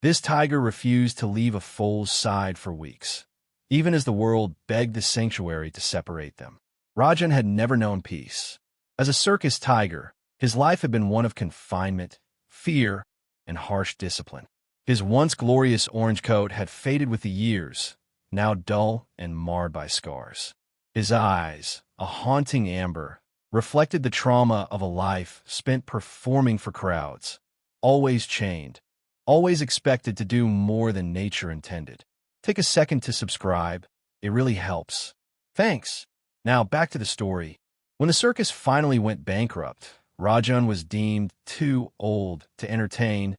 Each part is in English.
This tiger refused to leave a foal's side for weeks, even as the world begged the sanctuary to separate them. Rajan had never known peace. As a circus tiger, his life had been one of confinement, fear, and harsh discipline. His once glorious orange coat had faded with the years, now dull and marred by scars. His eyes, a haunting amber, reflected the trauma of a life spent performing for crowds, always chained, always expected to do more than nature intended. Take a second to subscribe. It really helps. Thanks. Now back to the story. When the circus finally went bankrupt, Rajan was deemed too old to entertain,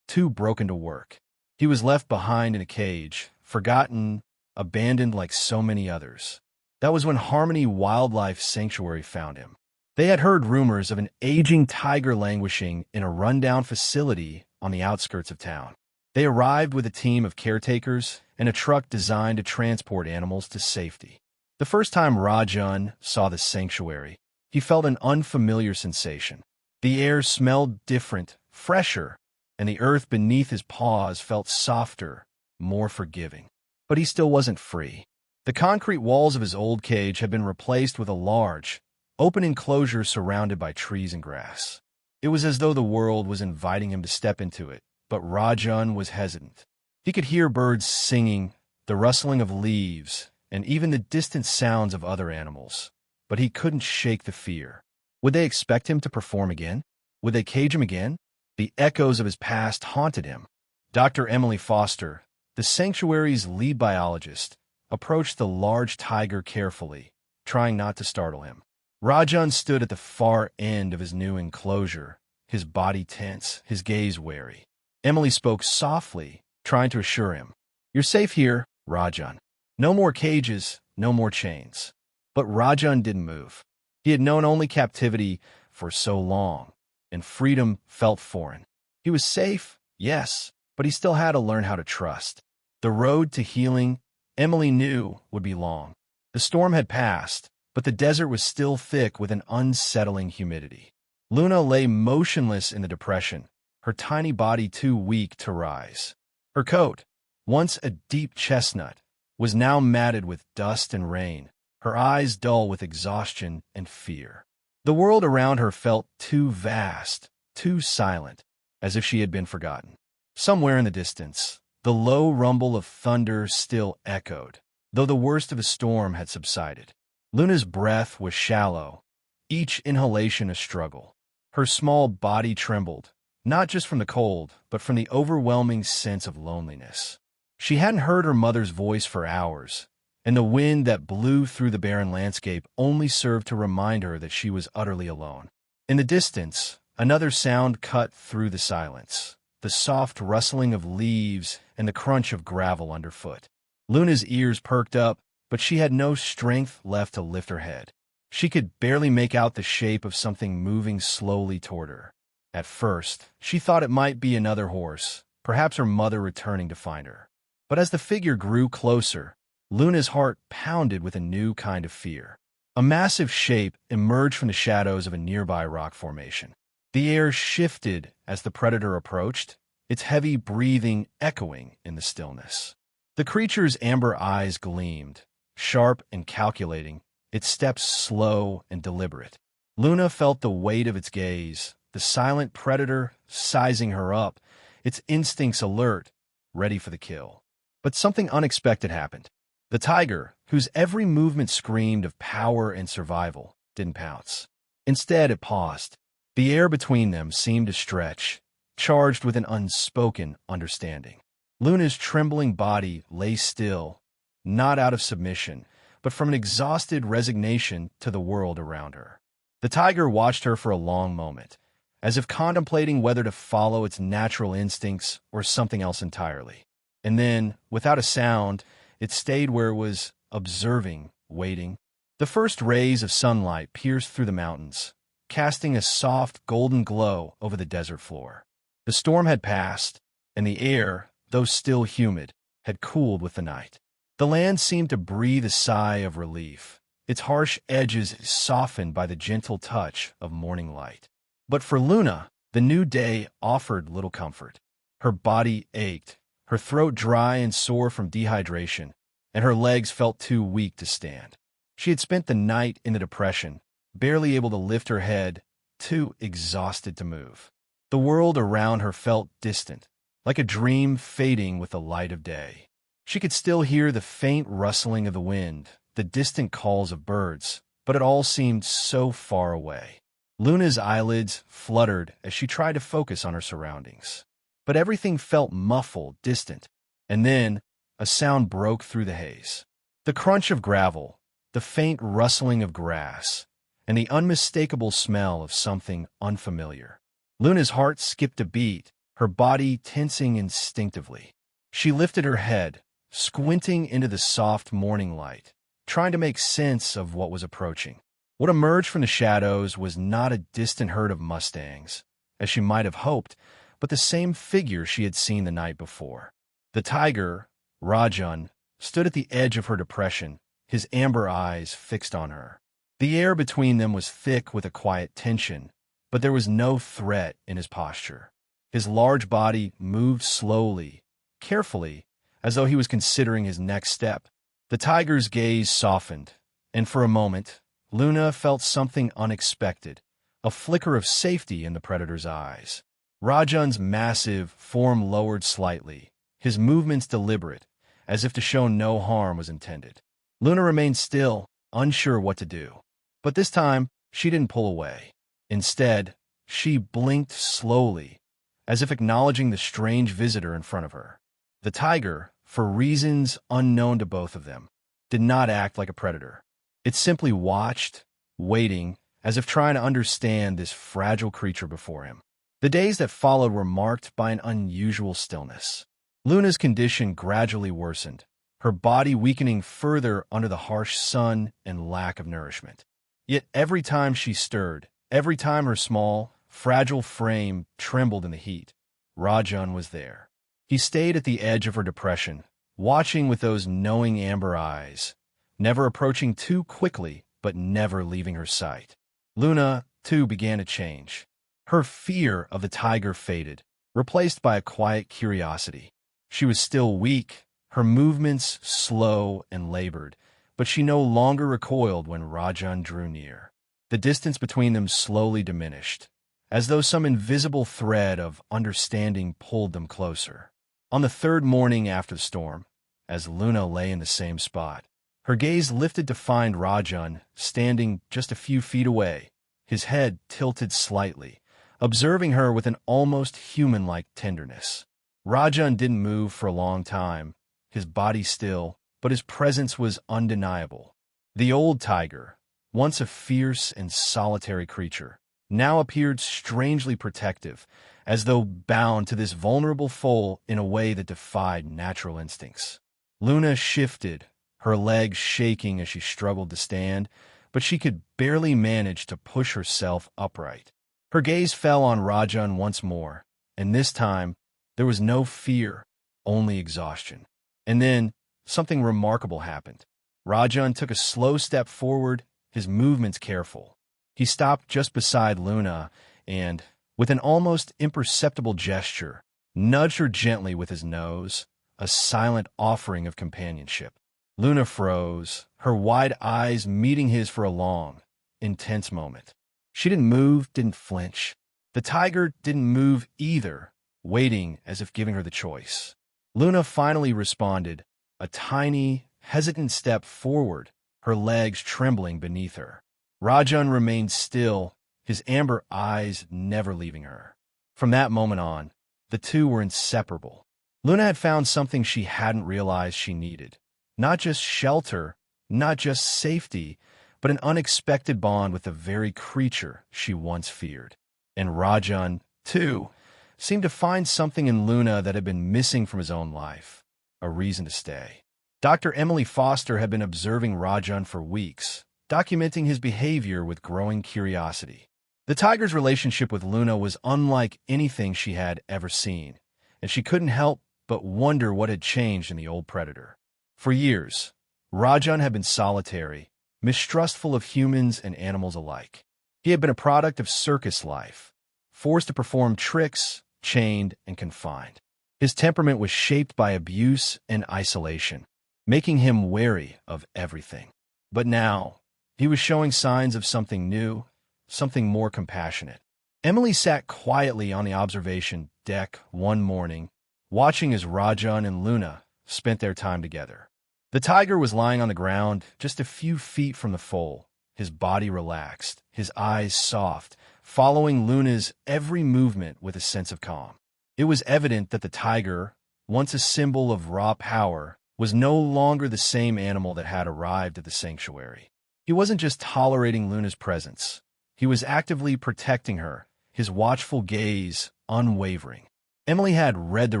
too broken to work. He was left behind in a cage, forgotten, abandoned like so many others. That was when Harmony Wildlife Sanctuary found him. They had heard rumors of an aging tiger languishing in a rundown facility on the outskirts of town. They arrived with a team of caretakers and a truck designed to transport animals to safety. The first time Rajan saw the sanctuary, he felt an unfamiliar sensation. The air smelled different, fresher, and the earth beneath his paws felt softer, more forgiving. But he still wasn't free. The concrete walls of his old cage had been replaced with a large, open enclosure surrounded by trees and grass. It was as though the world was inviting him to step into it, but Rajan was hesitant. He could hear birds singing, the rustling of leaves, and even the distant sounds of other animals, but he couldn't shake the fear. Would they expect him to perform again? Would they cage him again? The echoes of his past haunted him. Dr. Emily Foster, the sanctuary's lead biologist, approached the large tiger carefully, trying not to startle him. Rajan stood at the far end of his new enclosure, his body tense, his gaze wary. Emily spoke softly, trying to assure him. "You're safe here, Rajan. No more cages, no more chains." But Rajan didn't move. He had known only captivity for so long, and freedom felt foreign. He was safe, yes, but he still had to learn how to trust. The road to healing, Emily knew, would be long. The storm had passed, but the desert was still thick with an unsettling humidity. Luna lay motionless in the depression, her tiny body too weak to rise. Her coat, once a deep chestnut, was now matted with dust and rain, her eyes dull with exhaustion and fear. The world around her felt too vast, too silent, as if she had been forgotten. Somewhere in the distance, the low rumble of thunder still echoed, though the worst of the storm had subsided. Luna's breath was shallow, each inhalation a struggle. Her small body trembled, not just from the cold, but from the overwhelming sense of loneliness. She hadn't heard her mother's voice for hours, and the wind that blew through the barren landscape only served to remind her that she was utterly alone. In the distance, another sound cut through the silence, the soft rustling of leaves and the crunch of gravel underfoot. Luna's ears perked up, but she had no strength left to lift her head. She could barely make out the shape of something moving slowly toward her. At first, she thought it might be another horse, perhaps her mother returning to find her. But as the figure grew closer, Luna's heart pounded with a new kind of fear. A massive shape emerged from the shadows of a nearby rock formation. The air shifted as the predator approached, its heavy breathing echoing in the stillness. The creature's amber eyes gleamed, sharp and calculating, its steps slow and deliberate. Luna felt the weight of its gaze, the silent predator sizing her up, its instincts alert, ready for the kill. But something unexpected happened. The tiger, whose every movement screamed of power and survival, didn't pounce. Instead, it paused. The air between them seemed to stretch, charged with an unspoken understanding. Luna's trembling body lay still, not out of submission, but from an exhausted resignation to the world around her. The tiger watched her for a long moment, as if contemplating whether to follow its natural instincts or something else entirely. And then, without a sound, it stayed where it was, observing, waiting. The first rays of sunlight pierced through the mountains, casting a soft golden glow over the desert floor. The storm had passed, and the air, though still humid, had cooled with the night. The land seemed to breathe a sigh of relief, its harsh edges softened by the gentle touch of morning light. But for Luna, the new day offered little comfort. Her body ached, her throat dry and sore from dehydration, and her legs felt too weak to stand. She had spent the night in a depression, barely able to lift her head, too exhausted to move. The world around her felt distant, like a dream fading with the light of day. She could still hear the faint rustling of the wind, the distant calls of birds, but it all seemed so far away. Luna's eyelids fluttered as she tried to focus on her surroundings. But everything felt muffled, distant, and then a sound broke through the haze. The crunch of gravel, the faint rustling of grass, and the unmistakable smell of something unfamiliar. Luna's heart skipped a beat, her body tensing instinctively. She lifted her head, squinting into the soft morning light, trying to make sense of what was approaching. What emerged from the shadows was not a distant herd of mustangs, as she might have hoped, but the same figure she had seen the night before. The tiger, Rajan, stood at the edge of her depression, his amber eyes fixed on her. The air between them was thick with a quiet tension, but there was no threat in his posture. His large body moved slowly, carefully, as though he was considering his next step. The tiger's gaze softened, and for a moment, Luna felt something unexpected, a flicker of safety in the predator's eyes. Rajan's massive form lowered slightly, his movements deliberate, as if to show no harm was intended. Luna remained still, unsure what to do. But this time, she didn't pull away. Instead, she blinked slowly, as if acknowledging the strange visitor in front of her. The tiger, for reasons unknown to both of them, did not act like a predator. It simply watched, waiting, as if trying to understand this fragile creature before him. The days that followed were marked by an unusual stillness. Luna's condition gradually worsened, her body weakening further under the harsh sun and lack of nourishment. Yet every time she stirred, every time her small, fragile frame trembled in the heat, Rajan was there. He stayed at the edge of her depression, watching with those knowing amber eyes, never approaching too quickly, but never leaving her sight. Luna, too, began to change. Her fear of the tiger faded, replaced by a quiet curiosity. She was still weak, her movements slow and labored, but she no longer recoiled when Rajan drew near. The distance between them slowly diminished, as though some invisible thread of understanding pulled them closer. On the third morning after the storm, as Luna lay in the same spot, her gaze lifted to find Rajan standing just a few feet away, his head tilted slightly, observing her with an almost human-like tenderness. Rajan didn't move for a long time, his body still, but his presence was undeniable. The old tiger, once a fierce and solitary creature, now appeared strangely protective, as though bound to this vulnerable foal in a way that defied natural instincts. Luna shifted, her legs shaking as she struggled to stand, but she could barely manage to push herself upright. Her gaze fell on Rajan once more, and this time there was no fear, only exhaustion. And then something remarkable happened. Rajan took a slow step forward, his movements careful. He stopped just beside Luna and, with an almost imperceptible gesture, nudged her gently with his nose, a silent offering of companionship. Luna froze, her wide eyes meeting his for a long, intense moment. She didn't move, didn't flinch. The tiger didn't move either, waiting as if giving her the choice. Luna finally responded, a tiny, hesitant step forward, her legs trembling beneath her. Rajan remained still, his amber eyes never leaving her. From that moment on, the two were inseparable. Luna had found something she hadn't realized she needed. Not just shelter, not just safety, but an unexpected bond with the very creature she once feared. And Rajan, too, seemed to find something in Luna that had been missing from his own life, a reason to stay. Dr. Emily Foster had been observing Rajan for weeks, documenting his behavior with growing curiosity. The tiger's relationship with Luna was unlike anything she had ever seen, and she couldn't help but wonder what had changed in the old predator. For years, Rajan had been solitary, mistrustful of humans and animals alike. He had been a product of circus life, forced to perform tricks, chained and confined. His temperament was shaped by abuse and isolation, making him wary of everything. But now, he was showing signs of something new, something more compassionate. Emily sat quietly on the observation deck one morning, watching as Rajan and Luna spent their time together. The tiger was lying on the ground just a few feet from the foal, his body relaxed, his eyes soft, following Luna's every movement with a sense of calm. It was evident that the tiger, once a symbol of raw power, was no longer the same animal that had arrived at the sanctuary. He wasn't just tolerating Luna's presence. He was actively protecting her, his watchful gaze unwavering. Emily had read the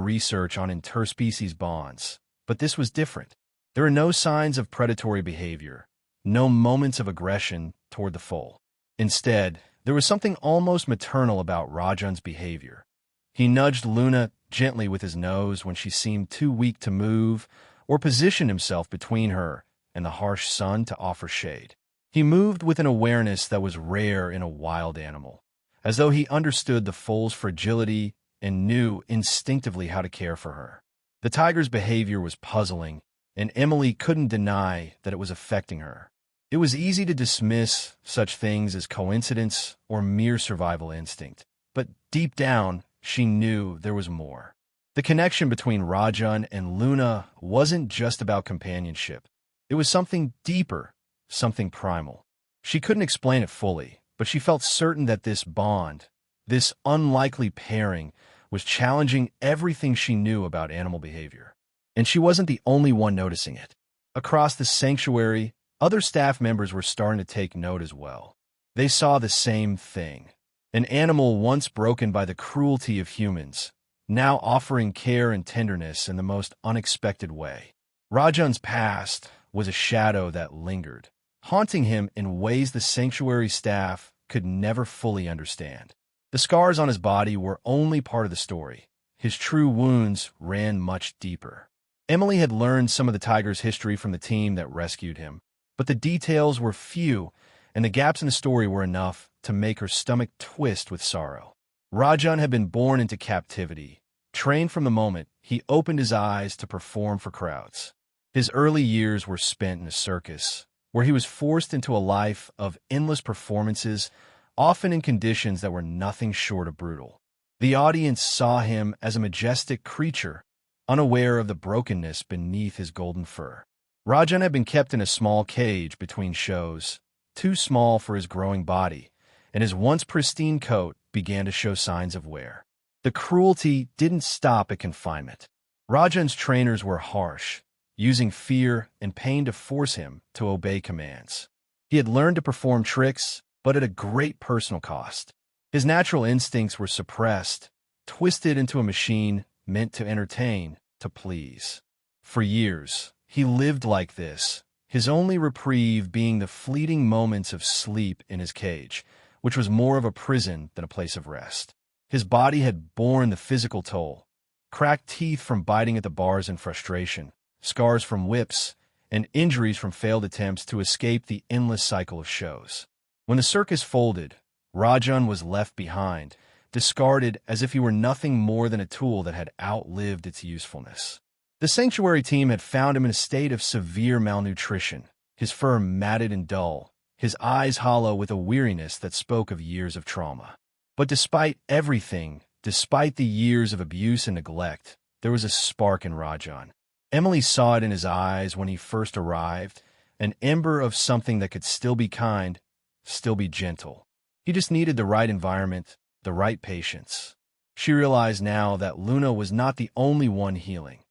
research on interspecies bonds, but this was different. There were no signs of predatory behavior, no moments of aggression toward the foal. Instead, there was something almost maternal about Rajan's behavior. He nudged Luna gently with his nose when she seemed too weak to move, or positioned himself between her and the harsh sun to offer shade. He moved with an awareness that was rare in a wild animal, as though he understood the foal's fragility and knew instinctively how to care for her. The tiger's behavior was puzzling, and Emily couldn't deny that it was affecting her. It was easy to dismiss such things as coincidence or mere survival instinct, but deep down, she knew there was more. The connection between Rajan and Luna wasn't just about companionship. It was something deeper, something primal. She couldn't explain it fully, but she felt certain that this bond, this unlikely pairing, was challenging everything she knew about animal behavior. And she wasn't the only one noticing it. Across the sanctuary, other staff members were starting to take note as well. They saw the same thing. An animal once broken by the cruelty of humans, now offering care and tenderness in the most unexpected way. Rajan's past was a shadow that lingered, haunting him in ways the sanctuary staff could never fully understand. The scars on his body were only part of the story. His true wounds ran much deeper. Emily had learned some of the tiger's history from the team that rescued him, but the details were few, and the gaps in the story were enough to make her stomach twist with sorrow. Rajan had been born into captivity, trained from the moment he opened his eyes to perform for crowds. His early years were spent in a circus, where he was forced into a life of endless performances, often in conditions that were nothing short of brutal. The audience saw him as a majestic creature, unaware of the brokenness beneath his golden fur. Rajan had been kept in a small cage between shows, too small for his growing body, and his once pristine coat began to show signs of wear. The cruelty didn't stop at confinement. Rajan's trainers were harsh, using fear and pain to force him to obey commands. He had learned to perform tricks, but at a great personal cost. His natural instincts were suppressed, twisted into a machine meant to entertain, to please. For years, he lived like this, his only reprieve being the fleeting moments of sleep in his cage, which was more of a prison than a place of rest. His body had borne the physical toll, cracked teeth from biting at the bars in frustration, scars from whips, and injuries from failed attempts to escape the endless cycle of shows. When the circus folded, Rajan was left behind, discarded as if he were nothing more than a tool that had outlived its usefulness. The sanctuary team had found him in a state of severe malnutrition, his fur matted and dull, his eyes hollow with a weariness that spoke of years of trauma. But despite everything, despite the years of abuse and neglect, there was a spark in Rajan. Emily saw it in his eyes when he first arrived, an ember of something that could still be kind, still be gentle. He just needed the right environment, the right patience. She realized now that Luna was not the only one healing.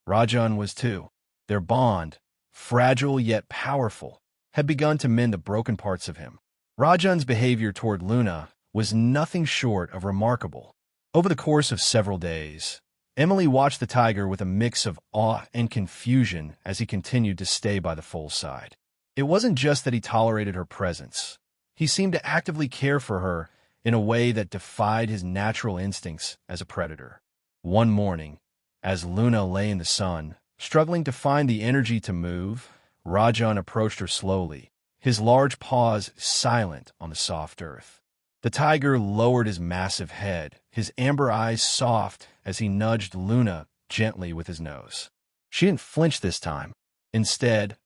Rajan was too. Their bond, fragile yet powerful, had begun to mend the broken parts of him. Rajan's behavior toward Luna was nothing short of remarkable. Over the course of several days, Emily watched the tiger with a mix of awe and confusion as he continued to stay by the foal's side. It wasn't just that he tolerated her presence. He seemed to actively care for her in a way that defied his natural instincts as a predator. One morning, as Luna lay in the sun, struggling to find the energy to move, Rajan approached her slowly, his large paws silent on the soft earth. The tiger lowered his massive head, his amber eyes soft as he nudged Luna gently with his nose. She didn't flinch this time. Instead,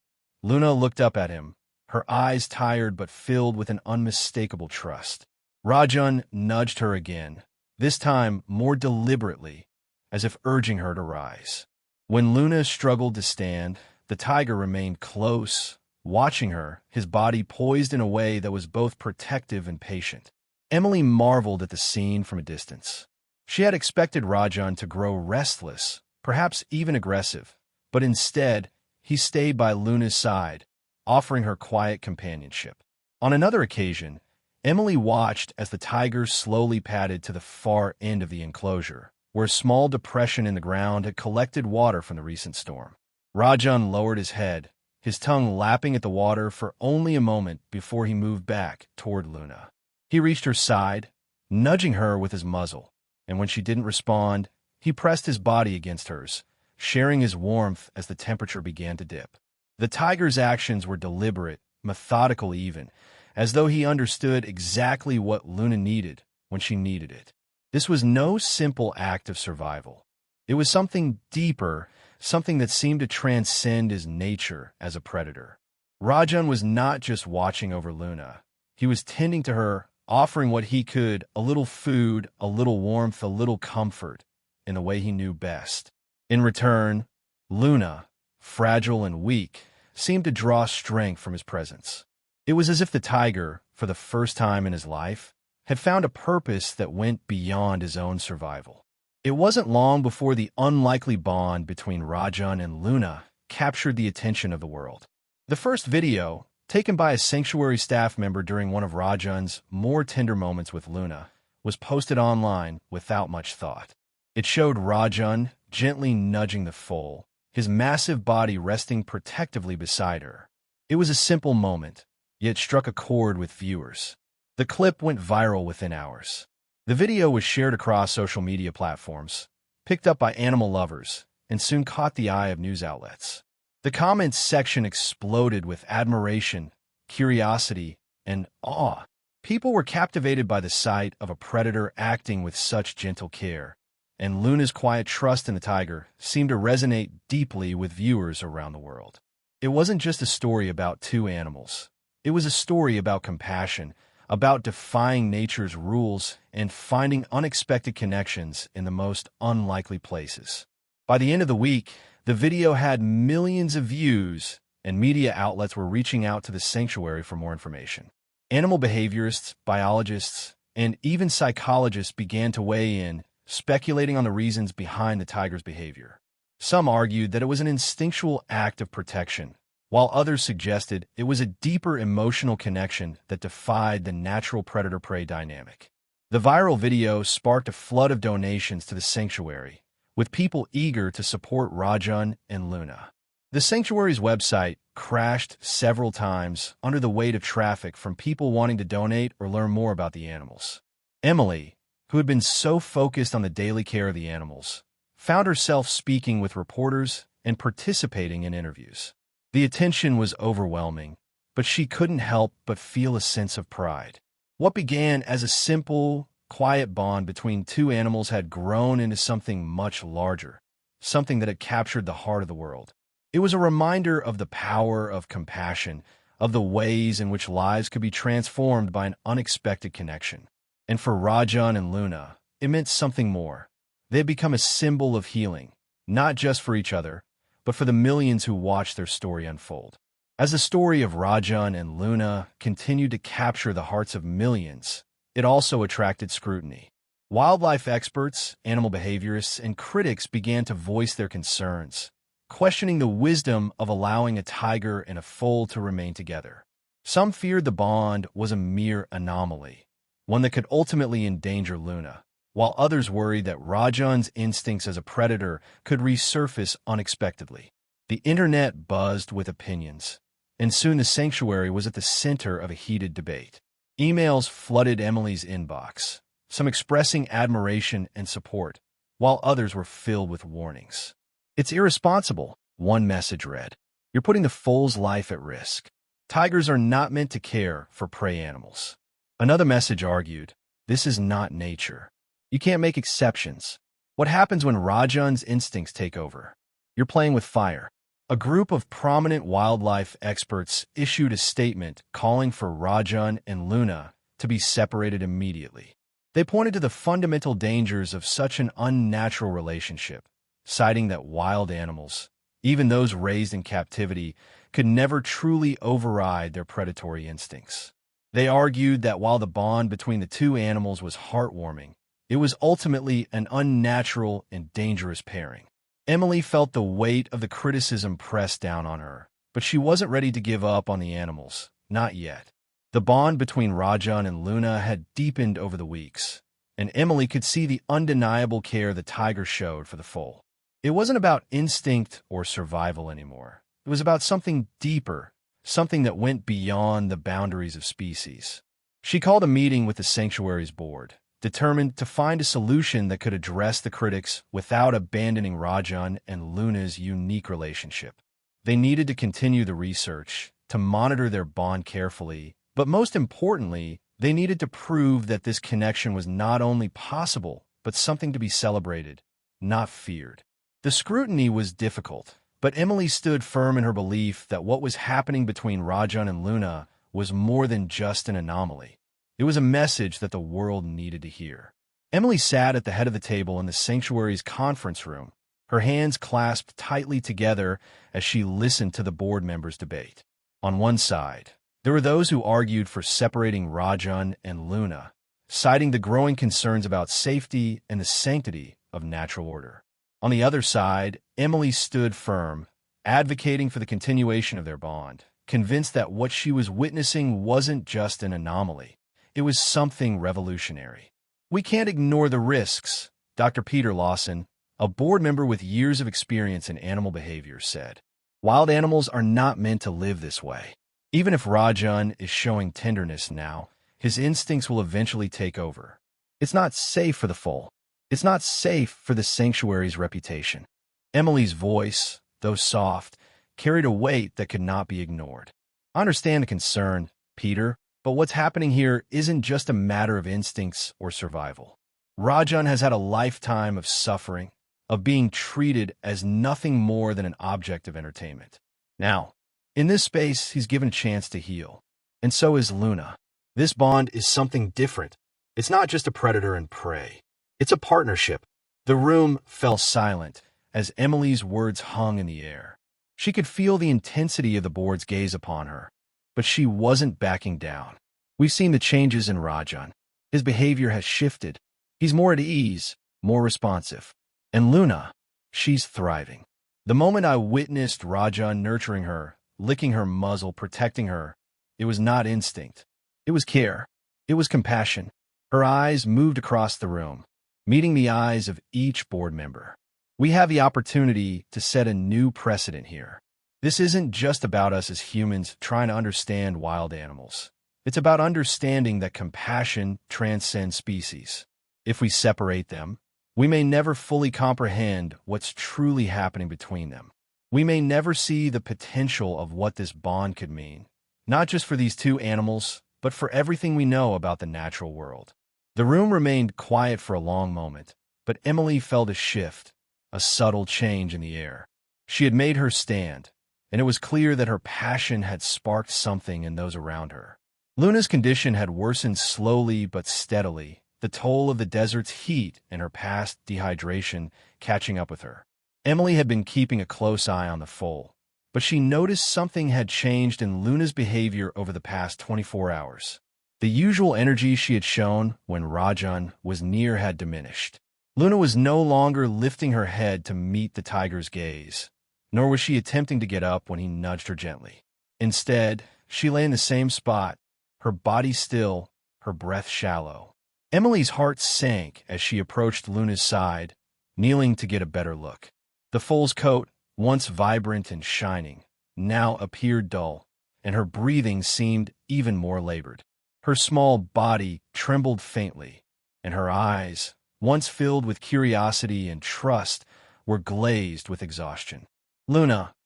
Luna looked up at him, her eyes tired but filled with an unmistakable trust. Rajan nudged her again, this time more deliberately, as if urging her to rise. When Luna struggled to stand, the tiger remained close, watching her, his body poised in a way that was both protective and patient. Emily marveled at the scene from a distance. She had expected Rajan to grow restless, perhaps even aggressive, but instead, he stayed by Luna's side, offering her quiet companionship. On another occasion, Emily watched as the tiger slowly padded to the far end of the enclosure, where a small depression in the ground had collected water from the recent storm. Rajan lowered his head, his tongue lapping at the water for only a moment before he moved back toward Luna. He reached her side, nudging her with his muzzle, and when she didn't respond, he pressed his body against hers, sharing his warmth as the temperature began to dip. The tiger's actions were deliberate, methodical even, as though he understood exactly what Luna needed when she needed it. This was no simple act of survival. It was something deeper, something that seemed to transcend his nature as a predator. Rajan was not just watching over Luna. He was tending to her, offering what he could, a little food, a little warmth, a little comfort, in the way he knew best. In return, Luna, fragile and weak, seemed to draw strength from his presence. It was as if the tiger, for the first time in his life, had found a purpose that went beyond his own survival. It wasn't long before the unlikely bond between Rajan and Luna captured the attention of the world. The first video, taken by a sanctuary staff member during one of Rajan's more tender moments with Luna, was posted online without much thought. It showed Rajan gently nudging the foal, his massive body resting protectively beside her. It was a simple moment, yet struck a chord with viewers. The clip went viral within hours. The video was shared across social media platforms, picked up by animal lovers, and soon caught the eye of news outlets. The comments section exploded with admiration, curiosity, and awe. People were captivated by the sight of a predator acting with such gentle care, and Luna's quiet trust in the tiger seemed to resonate deeply with viewers around the world. It wasn't just a story about two animals. It was a story about compassion, about defying nature's rules and finding unexpected connections in the most unlikely places. By the end of the week, the video had millions of views, and media outlets were reaching out to the sanctuary for more information. Animal behaviorists, biologists, and even psychologists began to weigh in, speculating on the reasons behind the tiger's behavior. Some argued that it was an instinctual act of protection, while others suggested it was a deeper emotional connection that defied the natural predator-prey dynamic. The viral video sparked a flood of donations to the sanctuary, with people eager to support Rajan and Luna. The sanctuary's website crashed several times under the weight of traffic from people wanting to donate or learn more about the animals. Emily, who had been so focused on the daily care of the animals, found herself speaking with reporters and participating in interviews. The attention was overwhelming, but she couldn't help but feel a sense of pride. What began as a simple, quiet bond between two animals had grown into something much larger, something that had captured the heart of the world. It was a reminder of the power of compassion, of the ways in which lives could be transformed by an unexpected connection. And for Rajan and Luna, it meant something more. They had become a symbol of healing, not just for each other, but for the millions who watched their story unfold. As the story of Rajan and Luna continued to capture the hearts of millions, it also attracted scrutiny. Wildlife experts, animal behaviorists, and critics began to voice their concerns, questioning the wisdom of allowing a tiger and a foal to remain together. Some feared the bond was a mere anomaly, one that could ultimately endanger Luna, while others worried that Rajan's instincts as a predator could resurface unexpectedly. The internet buzzed with opinions, and soon the sanctuary was at the center of a heated debate. Emails flooded Emily's inbox, some expressing admiration and support, while others were filled with warnings. "It's irresponsible," one message read. "You're putting the foal's life at risk. Tigers are not meant to care for prey animals." Another message argued, "This is not nature. You can't make exceptions." What happens when Rajan's instincts take over? You're playing with fire. A group of prominent wildlife experts issued a statement calling for Rajan and Luna to be separated immediately. They pointed to the fundamental dangers of such an unnatural relationship, citing that wild animals, even those raised in captivity, could never truly override their predatory instincts. They argued that while the bond between the two animals was heartwarming, it was ultimately an unnatural and dangerous pairing. Emily felt the weight of the criticism press down on her, but she wasn't ready to give up on the animals, not yet. The bond between Rajan and Luna had deepened over the weeks, and Emily could see the undeniable care the tiger showed for the foal. It wasn't about instinct or survival anymore. It was about something deeper, something that went beyond the boundaries of species. She called a meeting with the sanctuary's board, determined to find a solution that could address the critics without abandoning Rajan and Luna's unique relationship. They needed to continue the research, to monitor their bond carefully, but most importantly, they needed to prove that this connection was not only possible, but something to be celebrated, not feared. The scrutiny was difficult, but Emily stood firm in her belief that what was happening between Rajan and Luna was more than just an anomaly. It was a message that the world needed to hear. Emily sat at the head of the table in the sanctuary's conference room, her hands clasped tightly together as she listened to the board members' debate. On one side, there were those who argued for separating Rajan and Luna, citing the growing concerns about safety and the sanctity of natural order. On the other side, Emily stood firm, advocating for the continuation of their bond, convinced that what she was witnessing wasn't just an anomaly. It was something revolutionary. "We can't ignore the risks," Dr. Peter Lawson, a board member with years of experience in animal behavior, said. "Wild animals are not meant to live this way. Even if Rajan is showing tenderness now, his instincts will eventually take over. It's not safe for the foal. It's not safe for the sanctuary's reputation." Emily's voice, though soft, carried a weight that could not be ignored. "I understand the concern, Peter, but what's happening here isn't just a matter of instincts or survival. Rajan has had a lifetime of suffering, of being treated as nothing more than an object of entertainment. Now, in this space, he's given a chance to heal. And so is Luna. This bond is something different. It's not just a predator and prey. It's a partnership." The room fell silent as Emily's words hung in the air. She could feel the intensity of the board's gaze upon her, but she wasn't backing down. "We've seen the changes in Rajan. His behavior has shifted. He's more at ease, more responsive. And Luna, she's thriving. The moment I witnessed Rajan nurturing her, licking her muzzle, protecting her, it was not instinct. It was care. It was compassion." Her eyes moved across the room, meeting the eyes of each board member. "We have the opportunity to set a new precedent here. This isn't just about us as humans trying to understand wild animals. It's about understanding that compassion transcends species. If we separate them, we may never fully comprehend what's truly happening between them. We may never see the potential of what this bond could mean, not just for these two animals, but for everything we know about the natural world." The room remained quiet for a long moment, but Emily felt a shift, a subtle change in the air. She had made her stand, and it was clear that her passion had sparked something in those around her. Luna's condition had worsened slowly but steadily, the toll of the desert's heat and her past dehydration catching up with her. Emily had been keeping a close eye on the foal, but she noticed something had changed in Luna's behavior over the past 24 hours. The usual energy she had shown when Rajan was near had diminished. Luna was no longer lifting her head to meet the tiger's gaze, nor was she attempting to get up when he nudged her gently. Instead, she lay in the same spot, her body still, her breath shallow. Emily's heart sank as she approached Luna's side, kneeling to get a better look. The foal's coat, once vibrant and shining, now appeared dull, and her breathing seemed even more labored. Her small body trembled faintly, and her eyes, once filled with curiosity and trust, were glazed with exhaustion. "Luna,"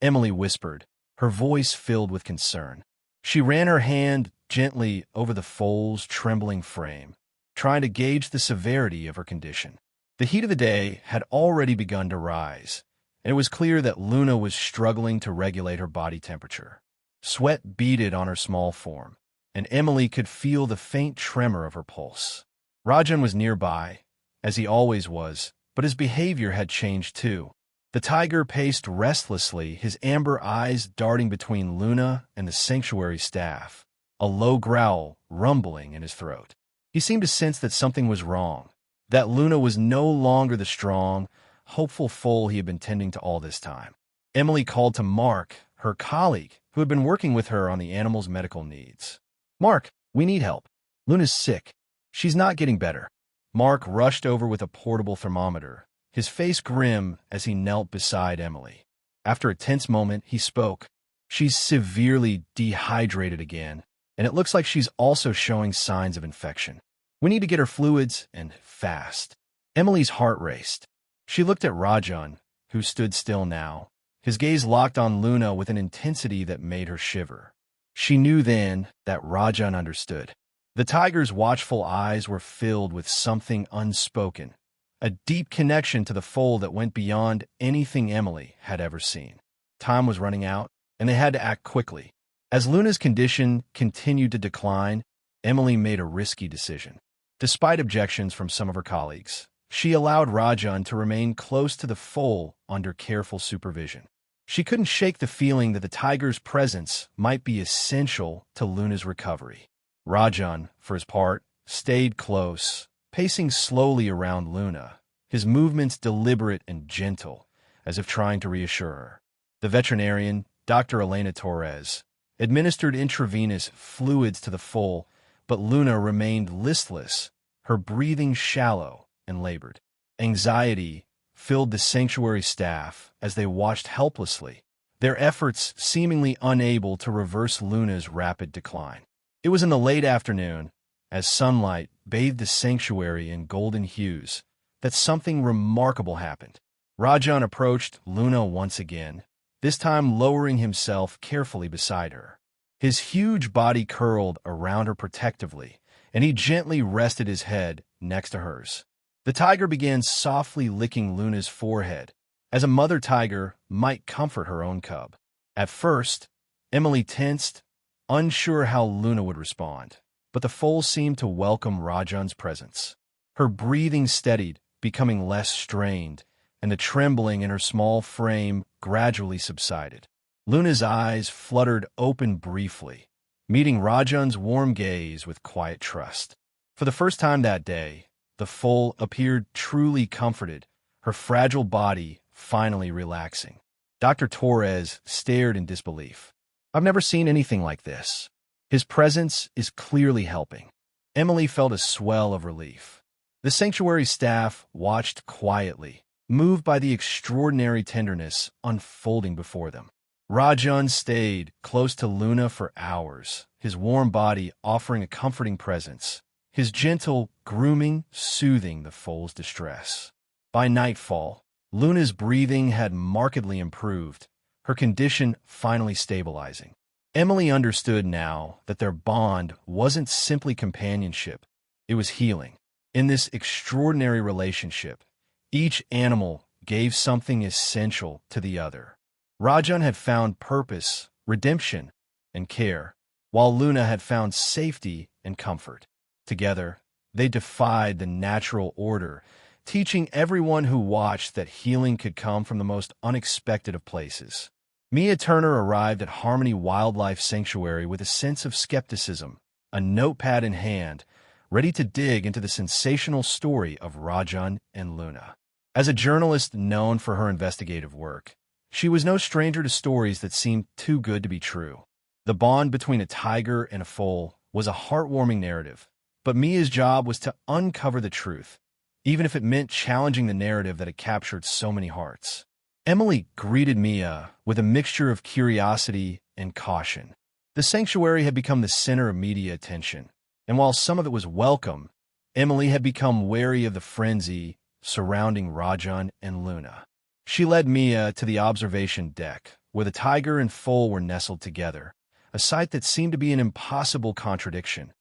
Emily whispered, her voice filled with concern. She ran her hand gently over the foal's trembling frame, trying to gauge the severity of her condition. The heat of the day had already begun to rise, and it was clear that Luna was struggling to regulate her body temperature. Sweat beaded on her small form, and Emily could feel the faint tremor of her pulse. Rajan was nearby, as he always was, but his behavior had changed too. The tiger paced restlessly, his amber eyes darting between Luna and the sanctuary staff, a low growl rumbling in his throat. He seemed to sense that something was wrong, that Luna was no longer the strong, hopeful foal he had been tending to all this time. Emily called to Mark, her colleague, who had been working with her on the animal's medical needs. "Mark, we need help. Luna's sick. She's not getting better." Mark rushed over with a portable thermometer, his face grim as he knelt beside Emily. After a tense moment, he spoke. "She's severely dehydrated again, and it looks like she's also showing signs of infection. We need to get her fluids, and fast." Emily's heart raced. She looked at Rajan, who stood still now, his gaze locked on Luna with an intensity that made her shiver. She knew then that Rajan understood. The tiger's watchful eyes were filled with something unspoken, a deep connection to the foal that went beyond anything Emily had ever seen. Time was running out, and they had to act quickly. As Luna's condition continued to decline, Emily made a risky decision. Despite objections from some of her colleagues, she allowed Rajan to remain close to the foal under careful supervision. She couldn't shake the feeling that the tiger's presence might be essential to Luna's recovery. Rajan, for his part, stayed close, pacing slowly around Luna, his movements deliberate and gentle, as if trying to reassure her. The veterinarian, Dr. Elena Torres, administered intravenous fluids to the foal, but Luna remained listless, her breathing shallow and labored. Anxiety filled the sanctuary staff as they watched helplessly, their efforts seemingly unable to reverse Luna's rapid decline. It was in the late afternoon, as sunlight bathed the sanctuary in golden hues, that something remarkable happened. Rajan approached Luna once again, this time lowering himself carefully beside her. His huge body curled around her protectively, and he gently rested his head next to hers. The tiger began softly licking Luna's forehead, as a mother tiger might comfort her own cub. At first, Emily tensed, unsure how Luna would respond, but the foal seemed to welcome Rajan's presence. Her breathing steadied, becoming less strained, and the trembling in her small frame gradually subsided. Luna's eyes fluttered open briefly, meeting Rajan's warm gaze with quiet trust. For the first time that day, the foal appeared truly comforted, her fragile body finally relaxing. Dr. Torres stared in disbelief. "I've never seen anything like this. His presence is clearly helping." Emily felt a swell of relief. The sanctuary staff watched quietly, moved by the extraordinary tenderness unfolding before them. Rajan stayed close to Luna for hours, his warm body offering a comforting presence, his gentle grooming soothing the foal's distress. By nightfall, Luna's breathing had markedly improved, her condition finally stabilizing. Emily understood now that their bond wasn't simply companionship, it was healing. In this extraordinary relationship, each animal gave something essential to the other. Rajan had found purpose, redemption, and care, while Luna had found safety and comfort. Together, they defied the natural order, teaching everyone who watched that healing could come from the most unexpected of places. Mia Turner arrived at Harmony Wildlife Sanctuary with a sense of skepticism, a notepad in hand, ready to dig into the sensational story of Rajan and Luna. As a journalist known for her investigative work, she was no stranger to stories that seemed too good to be true. The bond between a tiger and a foal was a heartwarming narrative, but Mia's job was to uncover the truth, even if it meant challenging the narrative that had captured so many hearts. Emily greeted Mia with a mixture of curiosity and caution. The sanctuary had become the center of media attention, and while some of it was welcome, Emily had become wary of the frenzy surrounding Rajan and Luna. She led Mia to the observation deck, where the tiger and foal were nestled together, a sight that seemed to be an impossible contradiction.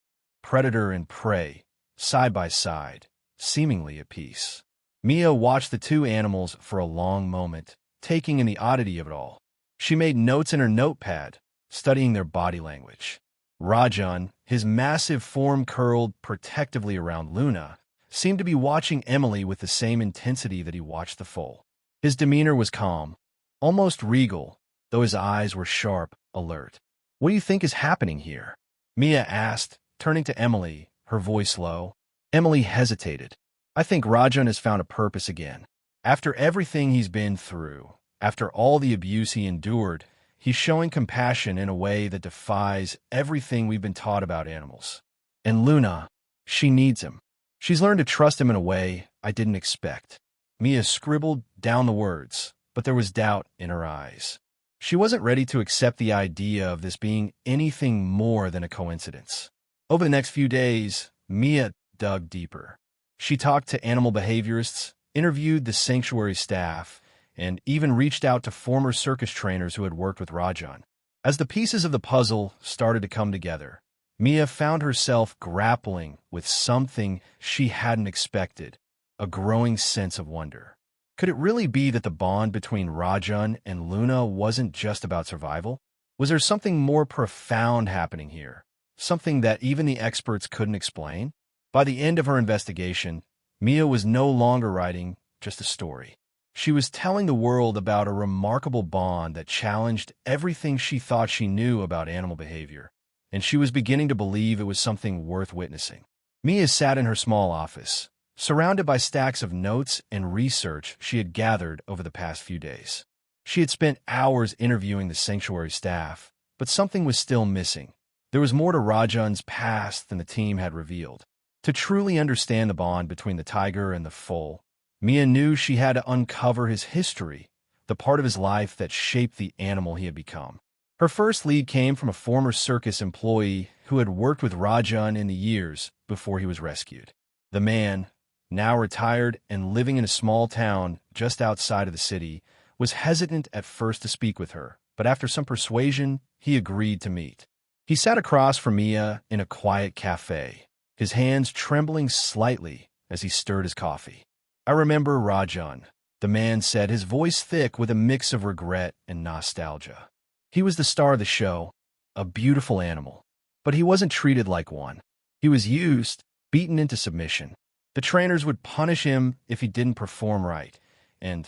Predator and prey, side by side, seemingly at peace. Mia watched the two animals for a long moment, taking in the oddity of it all. She made notes in her notepad, studying their body language. Rajan, his massive form curled protectively around Luna, seemed to be watching Emily with the same intensity that he watched the foal. His demeanor was calm, almost regal, though his eyes were sharp, alert. "What do you think is happening here?" Mia asked, turning to Emily, her voice low. Emily hesitated. "I think Rajan has found a purpose again. After everything he's been through, after all the abuse he endured, he's showing compassion in a way that defies everything we've been taught about animals. And Luna, she needs him. She's learned to trust him in a way I didn't expect." Mia scribbled down the words, but there was doubt in her eyes. She wasn't ready to accept the idea of this being anything more than a coincidence. Over the next few days, Mia dug deeper. She talked to animal behaviorists, interviewed the sanctuary staff, and even reached out to former circus trainers who had worked with Rajan. As the pieces of the puzzle started to come together, Mia found herself grappling with something she hadn't expected, a growing sense of wonder. Could it really be that the bond between Rajan and Luna wasn't just about survival? Was there something more profound happening here? Something that even the experts couldn't explain? By the end of her investigation, Mia was no longer writing just a story. She was telling the world about a remarkable bond that challenged everything she thought she knew about animal behavior, and she was beginning to believe it was something worth witnessing. Mia sat in her small office, surrounded by stacks of notes and research she had gathered over the past few days. She had spent hours interviewing the sanctuary staff, but something was still missing. There was more to Rajan's past than the team had revealed. To truly understand the bond between the tiger and the foal, Mia knew she had to uncover his history, the part of his life that shaped the animal he had become. Her first lead came from a former circus employee who had worked with Rajan in the years before he was rescued. The man, now retired and living in a small town just outside of the city, was hesitant at first to speak with her, but after some persuasion, he agreed to meet. He sat across from Mia in a quiet cafe, his hands trembling slightly as he stirred his coffee. "I remember Rajan," the man said, his voice thick with a mix of regret and nostalgia. "He was the star of the show, a beautiful animal, but he wasn't treated like one. He was used, beaten into submission. The trainers would punish him if he didn't perform right, and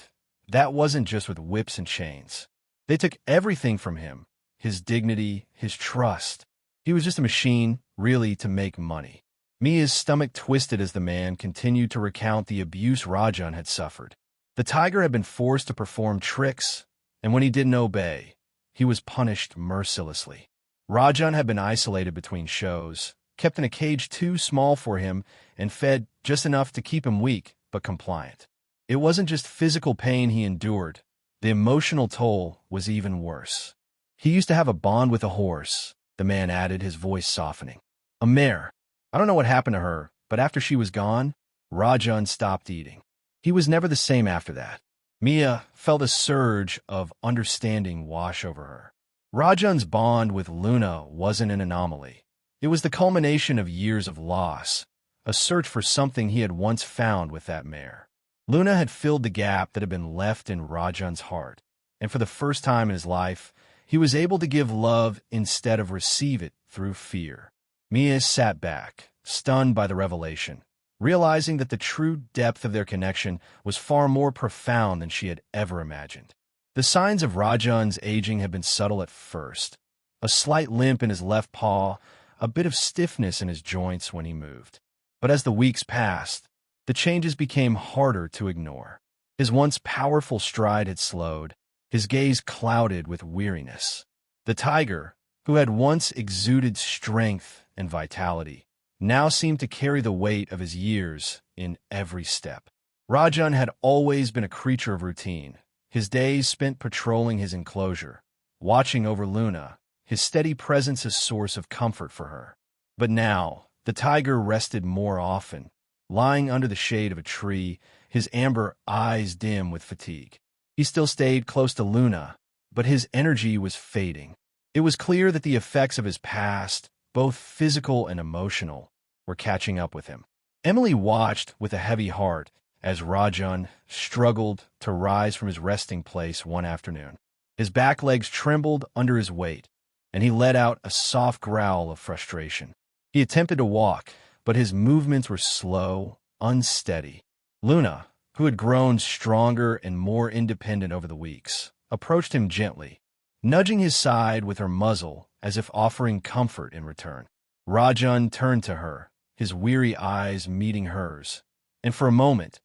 that wasn't just with whips and chains. They took everything from him, his dignity, his trust. He was just a machine, really, to make money." Mia's stomach twisted as the man continued to recount the abuse Rajan had suffered. The tiger had been forced to perform tricks, and when he didn't obey, he was punished mercilessly. Rajan had been isolated between shows, kept in a cage too small for him, and fed just enough to keep him weak but compliant. It wasn't just physical pain he endured. The emotional toll was even worse. "He used to have a bond with a horse," the man added, his voice softening. "A mare. I don't know what happened to her, but after she was gone, Rajan stopped eating. He was never the same after that." Mia felt a surge of understanding wash over her. Rajan's bond with Luna wasn't an anomaly. It was the culmination of years of loss, a search for something he had once found with that mare. Luna had filled the gap that had been left in Rajan's heart, and for the first time in his life, he was able to give love instead of receive it through fear. Mia sat back, stunned by the revelation, realizing that the true depth of their connection was far more profound than she had ever imagined. The signs of Rajan's aging had been subtle at first. A slight limp in his left paw, a bit of stiffness in his joints when he moved. But as the weeks passed, the changes became harder to ignore. His once powerful stride had slowed, his gaze clouded with weariness. The tiger, who had once exuded strength and vitality, now seemed to carry the weight of his years in every step. Rajan had always been a creature of routine, his days spent patrolling his enclosure, watching over Luna, his steady presence a source of comfort for her. But now, the tiger rested more often, lying under the shade of a tree, his amber eyes dim with fatigue. He still stayed close to Luna, but his energy was fading. It was clear that the effects of his past, both physical and emotional, were catching up with him. Emily watched with a heavy heart as Rajan struggled to rise from his resting place one afternoon. His back legs trembled under his weight, and he let out a soft growl of frustration. He attempted to walk, but his movements were slow, unsteady. Luna, who had grown stronger and more independent over the weeks, approached him gently, nudging his side with her muzzle as if offering comfort in return. Rajan turned to her, his weary eyes meeting hers, and for a moment,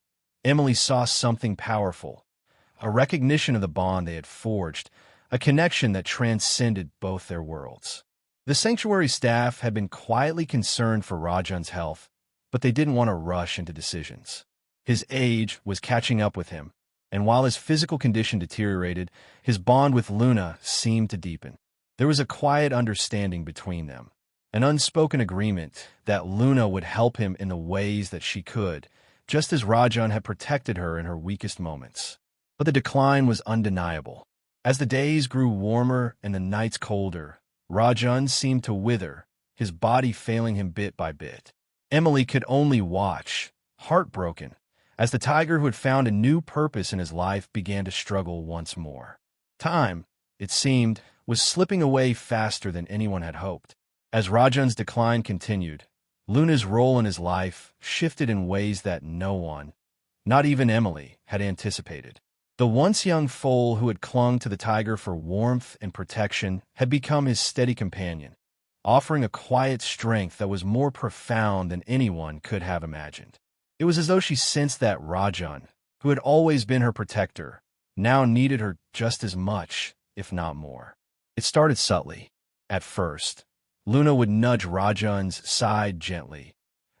Emily saw something powerful, a recognition of the bond they had forged, a connection that transcended both their worlds. The sanctuary staff had been quietly concerned for Rajan's health, but they didn't want to rush into decisions. His age was catching up with him, and while his physical condition deteriorated, his bond with Luna seemed to deepen. There was a quiet understanding between them, an unspoken agreement that Luna would help him in the ways that she could, just as Rajan had protected her in her weakest moments. But the decline was undeniable. As the days grew warmer and the nights colder, Rajan seemed to wither, his body failing him bit by bit. Emily could only watch, heartbroken, as the tiger who had found a new purpose in his life began to struggle once more. Time, it seemed, was slipping away faster than anyone had hoped. As Rajan's decline continued, Luna's role in his life shifted in ways that no one, not even Emily, had anticipated. The once young foal who had clung to the tiger for warmth and protection had become his steady companion, offering a quiet strength that was more profound than anyone could have imagined. It was as though she sensed that Rajan, who had always been her protector, now needed her just as much, if not more. It started subtly. At first, Luna would nudge Rajan's side gently,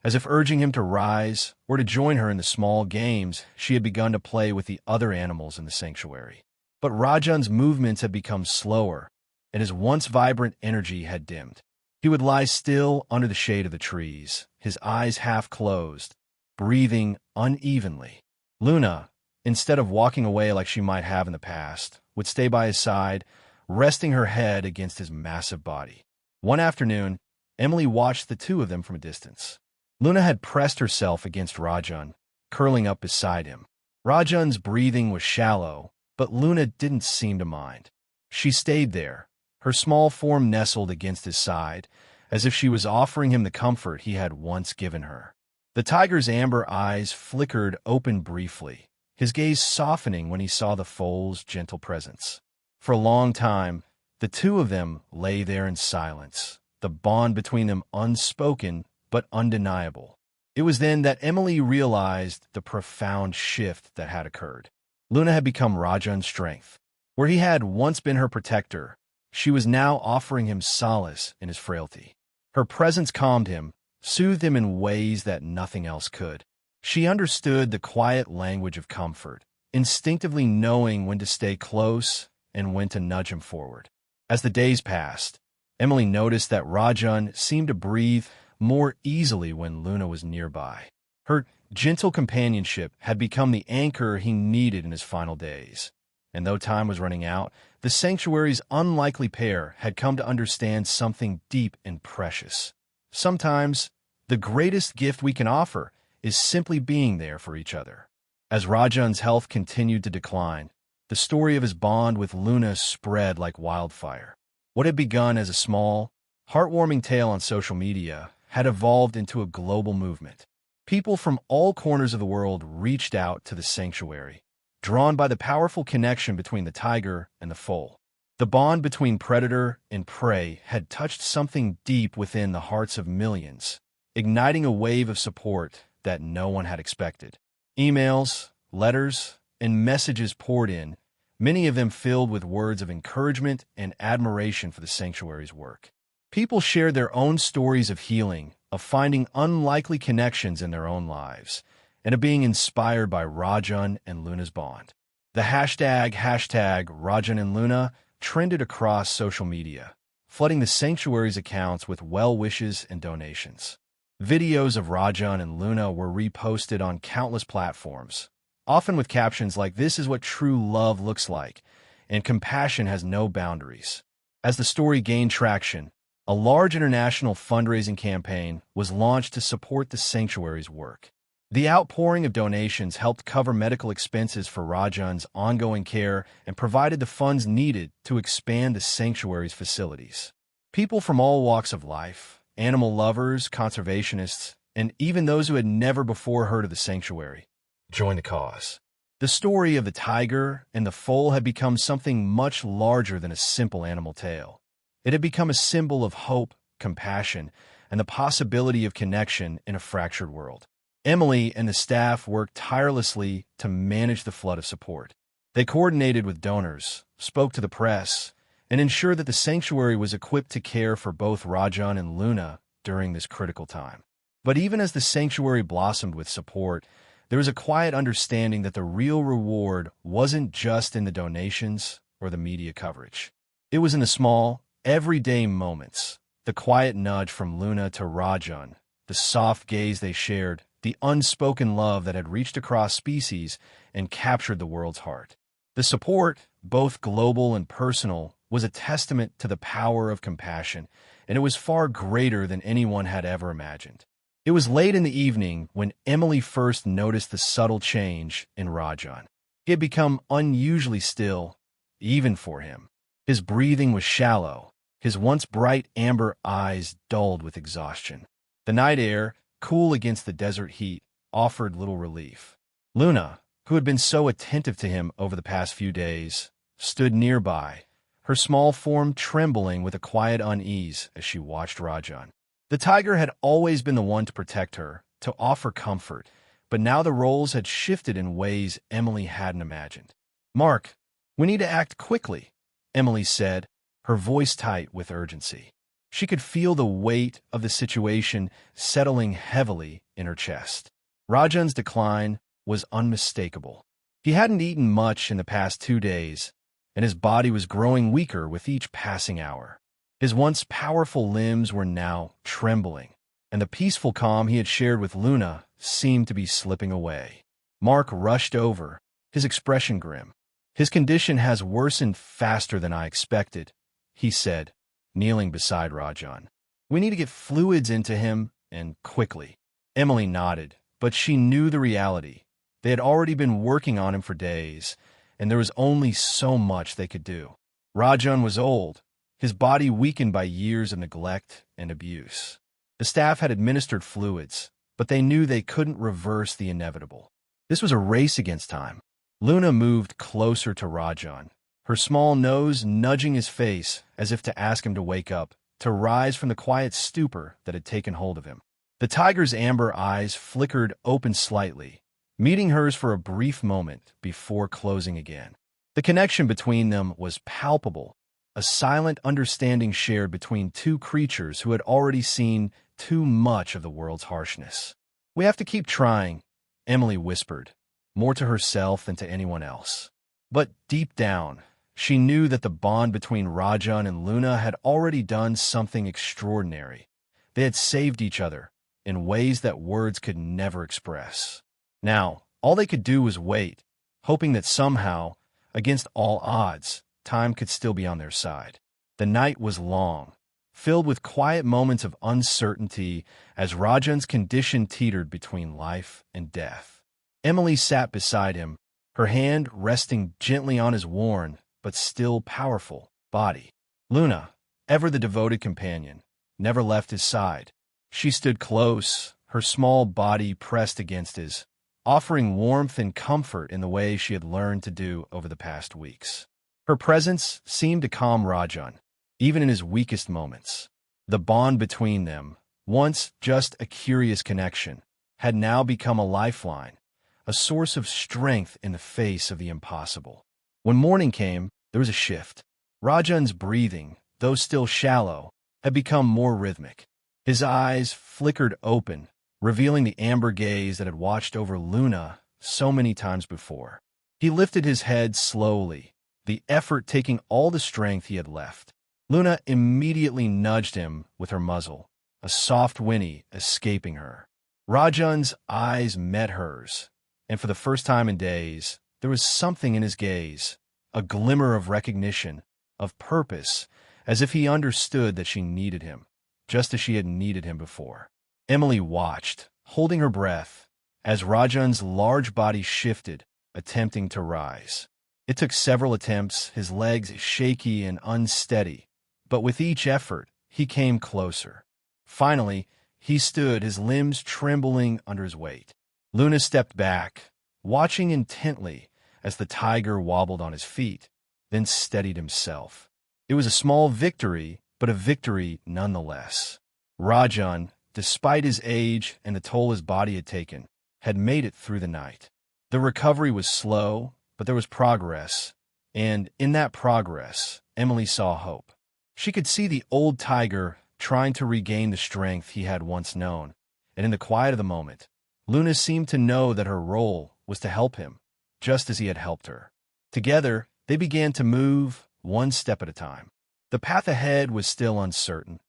as if urging him to rise or to join her in the small games she had begun to play with the other animals in the sanctuary. But Rajan's movements had become slower, and his once vibrant energy had dimmed. He would lie still under the shade of the trees, his eyes half closed, breathing unevenly. Luna, instead of walking away like she might have in the past, would stay by his side, resting her head against his massive body. One afternoon, Emily watched the two of them from a distance. Luna had pressed herself against Rajan, curling up beside him. Rajan's breathing was shallow, but Luna didn't seem to mind. She stayed there, her small form nestled against his side, as if she was offering him the comfort he had once given her. The tiger's amber eyes flickered open briefly, his gaze softening when he saw the foal's gentle presence. For a long time, the two of them lay there in silence, the bond between them unspoken but undeniable. It was then that Emily realized the profound shift that had occurred. Luna had become Rajan's strength. Where he had once been her protector, she was now offering him solace in his frailty. Her presence calmed him, soothed him in ways that nothing else could. She understood the quiet language of comfort, instinctively knowing when to stay close and when to nudge him forward. As the days passed, Emily noticed that Rajan seemed to breathe more easily when Luna was nearby. Her gentle companionship had become the anchor he needed in his final days. And though time was running out, the sanctuary's unlikely pair had come to understand something deep and precious. Sometimes, the greatest gift we can offer is simply being there for each other. As Rajan's health continued to decline, the story of his bond with Luna spread like wildfire. What had begun as a small, heartwarming tale on social media had evolved into a global movement. People from all corners of the world reached out to the sanctuary, drawn by the powerful connection between the tiger and the foal. The bond between predator and prey had touched something deep within the hearts of millions, igniting a wave of support that no one had expected. Emails, letters, and messages poured in, many of them filled with words of encouragement and admiration for the sanctuary's work. People shared their own stories of healing, of finding unlikely connections in their own lives, and of being inspired by Rajan and Luna's bond. The hashtag Rajan and Luna trended across social media, flooding the sanctuary's accounts with well wishes and donations. Videos of Rajan and Luna were reposted on countless platforms, often with captions like "This is what true love looks like," and "Compassion has no boundaries." As the story gained traction, a large international fundraising campaign was launched to support the sanctuary's work. The outpouring of donations helped cover medical expenses for Rajan's ongoing care and provided the funds needed to expand the sanctuary's facilities. People from all walks of life, animal lovers, conservationists, and even those who had never before heard of the sanctuary, joined the cause. The story of the tiger and the foal had become something much larger than a simple animal tale. It had become a symbol of hope, compassion, and the possibility of connection in a fractured world. Emily and the staff worked tirelessly to manage the flood of support. They coordinated with donors, spoke to the press, and ensured that the sanctuary was equipped to care for both Rajan and Luna during this critical time. But even as the sanctuary blossomed with support, there was a quiet understanding that the real reward wasn't just in the donations or the media coverage. It was in the small, everyday moments, the quiet nudge from Luna to Rajan, the soft gaze they shared, the unspoken love that had reached across species and captured the world's heart. The support, both global and personal, was a testament to the power of compassion, and it was far greater than anyone had ever imagined. It was late in the evening when Emily first noticed the subtle change in Rajan. He had become unusually still, even for him. His breathing was shallow, his once bright amber eyes dulled with exhaustion. The night air, cool against the desert heat, offered little relief. Luna, who had been so attentive to him over the past few days, stood nearby, her small form trembling with a quiet unease as she watched Rajan. The tiger had always been the one to protect her, to offer comfort, but now the roles had shifted in ways Emily hadn't imagined. "Mark, we need to act quickly," Emily said, her voice tight with urgency. She could feel the weight of the situation settling heavily in her chest. Rajan's decline was unmistakable. He hadn't eaten much in the past 2 days, and his body was growing weaker with each passing hour. His once powerful limbs were now trembling, and the peaceful calm he had shared with Luna seemed to be slipping away. Mark rushed over, his expression grim. "His condition has worsened faster than I expected," he said, kneeling beside Rajan. "We need to get fluids into him, and quickly." Emily nodded, but she knew the reality. They had already been working on him for days, and there was only so much they could do. Rajan was old, his body weakened by years of neglect and abuse. The staff had administered fluids, but they knew they couldn't reverse the inevitable. This was a race against time. Luna moved closer to Rajan, her small nose nudging his face as if to ask him to wake up, to rise from the quiet stupor that had taken hold of him. The tiger's amber eyes flickered open slightly, meeting hers for a brief moment before closing again. The connection between them was palpable, a silent understanding shared between two creatures who had already seen too much of the world's harshness. "We have to keep trying," Emily whispered, more to herself than to anyone else. But deep down, she knew that the bond between Rajan and Luna had already done something extraordinary. They had saved each other in ways that words could never express. Now, all they could do was wait, hoping that somehow, against all odds, time could still be on their side. The night was long, filled with quiet moments of uncertainty as Rajan's condition teetered between life and death. Emily sat beside him, her hand resting gently on his worn, but still powerful, body. Luna, ever the devoted companion, never left his side. She stood close, her small body pressed against his, offering warmth and comfort in the way she had learned to do over the past weeks. Her presence seemed to calm Rajan, even in his weakest moments. The bond between them, once just a curious connection, had now become a lifeline, a source of strength in the face of the impossible. When morning came, there was a shift. Rajan's breathing, though still shallow, had become more rhythmic. His eyes flickered open, revealing the amber gaze that had watched over Luna so many times before. He lifted his head slowly, the effort taking all the strength he had left. Luna immediately nudged him with her muzzle, a soft whinny escaping her. Rajan's eyes met hers, and for the first time in days, there was something in his gaze, a glimmer of recognition, of purpose, as if he understood that she needed him, just as she had needed him before. Emily watched, holding her breath, as Rajan's large body shifted, attempting to rise. It took several attempts, his legs shaky and unsteady, but with each effort, he came closer. Finally, he stood, his limbs trembling under his weight. Luna stepped back, watching intently as the tiger wobbled on his feet, then steadied himself. It was a small victory, but a victory nonetheless. Rajan, despite his age and the toll his body had taken, had made it through the night. The recovery was slow, but there was progress, and in that progress, Emily saw hope. She could see the old tiger trying to regain the strength he had once known, and in the quiet of the moment, Luna seemed to know that her role was to help him, just as he had helped her. Together, they began to move, one step at a time. The path ahead was still uncertain,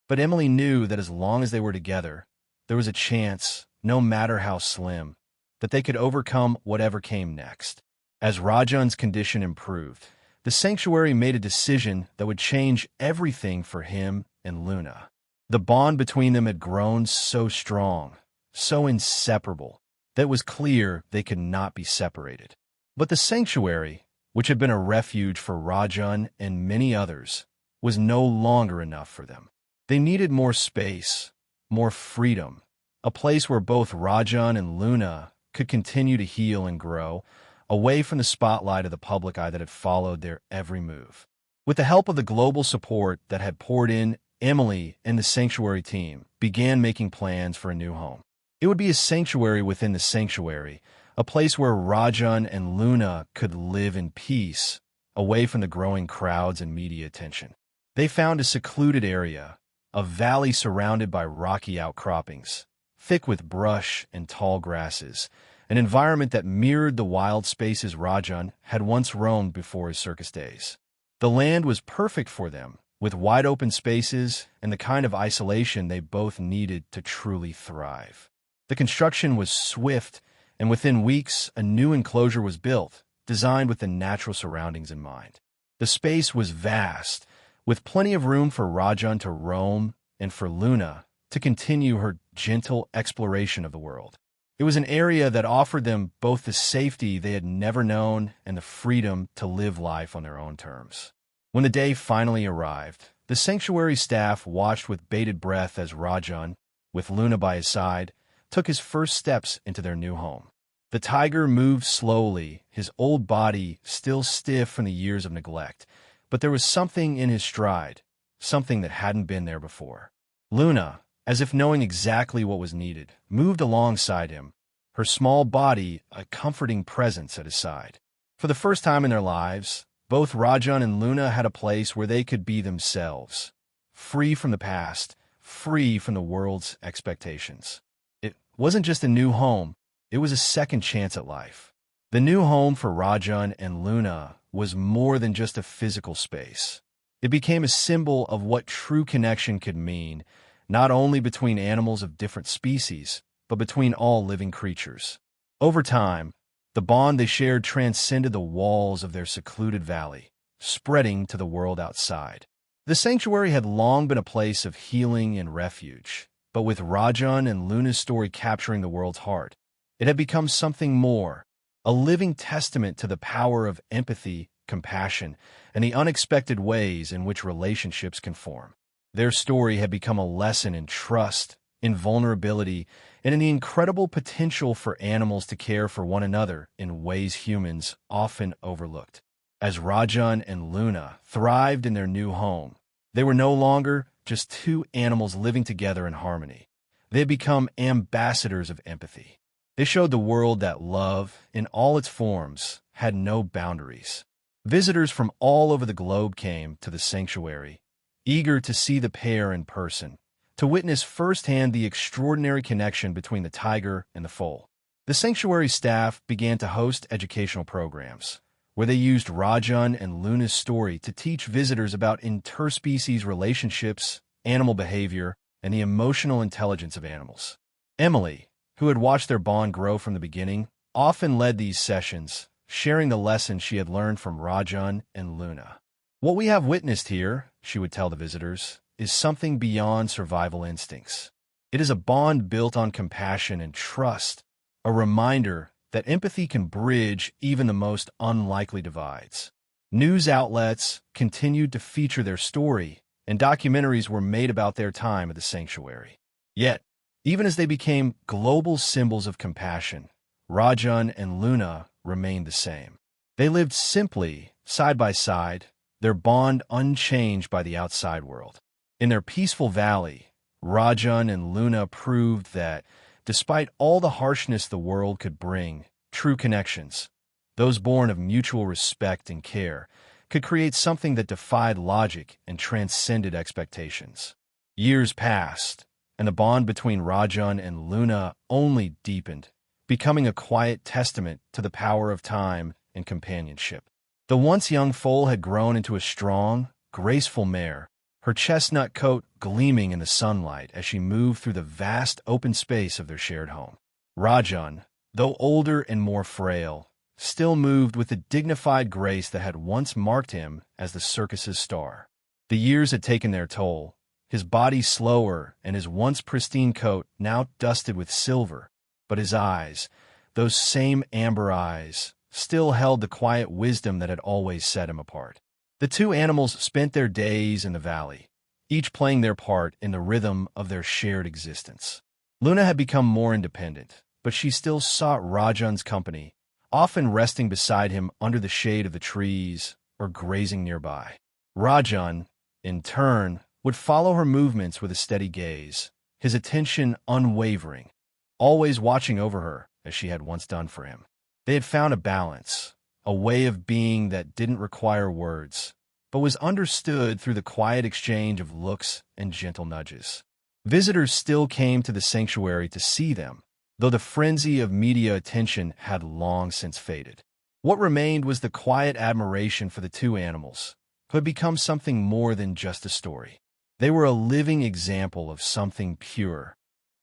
but Emily knew that as long as they were together, there was a chance, no matter how slim, that they could overcome whatever came next. As Rajan's condition improved, the sanctuary made a decision that would change everything for him and Luna. The bond between them had grown so strong, so inseparable, that it was clear they could not be separated. But the sanctuary, which had been a refuge for Rajan and many others, was no longer enough for them. They needed more space, more freedom, a place where both Rajan and Luna could continue to heal and grow, away from the spotlight of the public eye that had followed their every move. With the help of the global support that had poured in, Emily and the sanctuary team began making plans for a new home. It would be a sanctuary within the sanctuary, a place where Rajan and Luna could live in peace, away from the growing crowds and media attention. They found a secluded area, a valley surrounded by rocky outcroppings, thick with brush and tall grasses, an environment that mirrored the wild spaces Rajan had once roamed before his circus days. The land was perfect for them, with wide-open spaces and the kind of isolation they both needed to truly thrive. The construction was swift, and within weeks, a new enclosure was built, designed with the natural surroundings in mind. The space was vast, with plenty of room for Rajan to roam and for Luna to continue her gentle exploration of the world. It was an area that offered them both the safety they had never known and the freedom to live life on their own terms. When the day finally arrived, the sanctuary staff watched with bated breath as Rajan, with Luna by his side, took his first steps into their new home. The tiger moved slowly, his old body still stiff from the years of neglect, but there was something in his stride, something that hadn't been there before. Luna, as if knowing exactly what was needed, moved alongside him, her small body a comforting presence at his side. For the first time in their lives, both Rajan and Luna had a place where they could be themselves, free from the past, free from the world's expectations. It wasn't just a new home, it was a second chance at life. The new home for Rajan and Luna was more than just a physical space. It became a symbol of what true connection could mean, not only between animals of different species, but between all living creatures. Over time, the bond they shared transcended the walls of their secluded valley, spreading to the world outside. The sanctuary had long been a place of healing and refuge, but with Rajan and Luna's story capturing the world's heart, it had become something more, a living testament to the power of empathy, compassion, and the unexpected ways in which relationships can form. Their story had become a lesson in trust, in vulnerability, and in the incredible potential for animals to care for one another in ways humans often overlooked. As Rajan and Luna thrived in their new home, they were no longer just two animals living together in harmony. They had become ambassadors of empathy. They showed the world that love, in all its forms, had no boundaries. Visitors from all over the globe came to the sanctuary, eager to see the pair in person, to witness firsthand the extraordinary connection between the tiger and the foal. The sanctuary staff began to host educational programs, where they used Rajan and Luna's story to teach visitors about interspecies relationships, animal behavior, and the emotional intelligence of animals. Emily, who had watched their bond grow from the beginning, often led these sessions, sharing the lessons she had learned from Rajan and Luna. "What we have witnessed here," she would tell the visitors, "is something beyond survival instincts. It is a bond built on compassion and trust, a reminder that empathy can bridge even the most unlikely divides. News outlets continued to feature their story, and documentaries were made about their time at the sanctuary. Yet, even as they became global symbols of compassion, Rajan and Luna remained the same. They lived simply, side by side, their bond unchanged by the outside world. In their peaceful valley, Rajan and Luna proved that, despite all the harshness the world could bring, true connections, those born of mutual respect and care, could create something that defied logic and transcended expectations. Years passed, and the bond between Rajan and Luna only deepened, becoming a quiet testament to the power of time and companionship. The once young foal had grown into a strong, graceful mare, her chestnut coat gleaming in the sunlight as she moved through the vast open space of their shared home. Rajan, though older and more frail, still moved with the dignified grace that had once marked him as the circus's star. The years had taken their toll, his body slower and his once pristine coat now dusted with silver, but his eyes, those same amber eyes, still held the quiet wisdom that had always set him apart. The two animals spent their days in the valley, each playing their part in the rhythm of their shared existence. Luna had become more independent, but she still sought Rajan's company, often resting beside him under the shade of the trees or grazing nearby. Rajan, in turn, would follow her movements with a steady gaze, his attention unwavering, always watching over her as she had once done for him. They had found a balance, a way of being that didn't require words, but was understood through the quiet exchange of looks and gentle nudges. Visitors still came to the sanctuary to see them, though the frenzy of media attention had long since faded. What remained was the quiet admiration for the two animals, who had become something more than just a story. They were a living example of something pure,